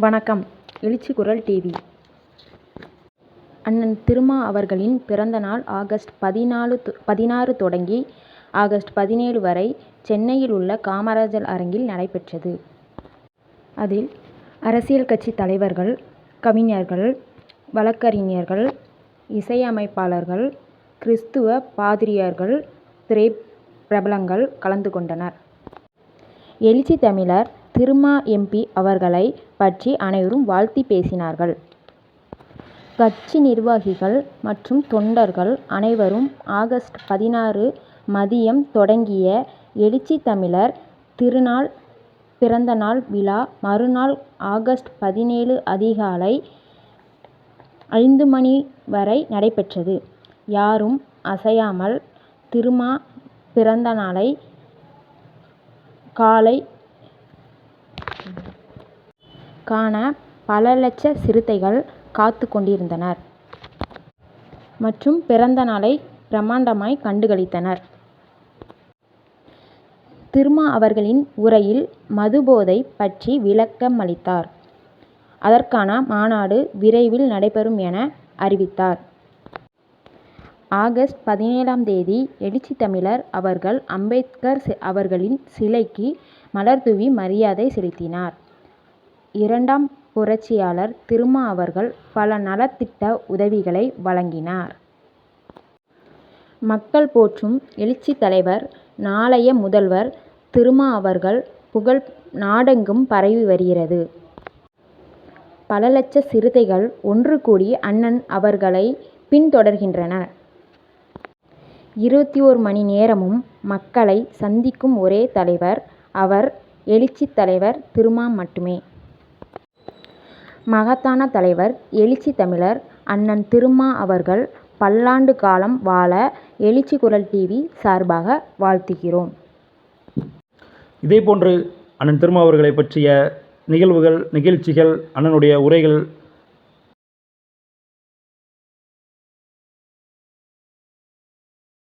வணக்கம். எழுச்சி குரல் டிவி. அண்ணன் திருமா அவர்களின் பிறந்தநாள் ஆகஸ்ட் 16 தொடங்கி ஆகஸ்ட் 17 வரை சென்னையில் உள்ள காமராஜர் அரங்கில் நடைபெற்றது. அதில் அரசியல் கட்சி தலைவர்கள், கவிஞர்கள், வழக்கறிஞர்கள், இசையமைப்பாளர்கள், கிறிஸ்துவ பாதிரியார்கள், திரைப்பிரபலங்கள் கலந்து கொண்டனர். எழுச்சி தமிழர் திருமா எம்பி அவர்களை பற்றி அனைவரும் வாழ்த்தி பேசினார்கள். கட்சி நிர்வாகிகள் மற்றும் தொண்டர்கள் அனைவரும் ஆகஸ்ட் 16 மதியம் தொடங்கிய எழுச்சி தமிழர் திருநாள் பிறந்தநாள் விழா மறுநாள் ஆகஸ்ட் 17 அதிகாலை 5 மணி வரை நடைபெற்றது. யாரும் அசையாமல் திருமா பிறந்தநாளை காண பல லட்ச சிறுத்தைகள் காத்து கொண்டிருந்தனர் மற்றும் பிறந்த நாளை பிரமாண்டமாய் கண்டுகளித்தனர். திருமா அவர்களின் உரையில் மதுபோதை பற்றி விளக்கமளித்தார். அதற்கான மாநாடு விரைவில் நடைபெறும் என அறிவித்தார். ஆகஸ்ட் 17ஆம் தேதி எழுச்சி தமிழர் அவர்கள் அம்பேத்கர் அவர்களின் சிலைக்கு மலர்தூவி மரியாதை செலுத்தினார். இரண்டாம் புரட்சியாளர் திருமா அவர்கள் பல நலத்திட்ட உதவிகளை வழங்கினார். மக்கள் போற்றும் எழுச்சி தலைவர், நாளைய முதல்வர் திருமா அவர்கள் புகழ் நாடெங்கும் பரவி வருகிறது. பல லட்ச சிறுத்தைகள் ஒன்று கூடி அண்ணன் அவர்களை பின்தொடர்கின்றனர். 21 மணி நேரமும் மக்களை சந்திக்கும் ஒரே தலைவர் அவர் எழுச்சி தலைவர் திருமா மட்டுமே. மகத்தான தலைவர் எழுச்சி தமிழர் அண்ணன் திருமா அவர்கள் பல்லாண்டு காலம் வாழ எழுச்சி குரல் டிவி சார்பாக வாழ்த்துகிறோம். இதேபோன்று அண்ணன் திருமா அவர்களை பற்றிய நிகழ்வுகள், நிகழ்ச்சிகள், அண்ணனுடைய உரைகள்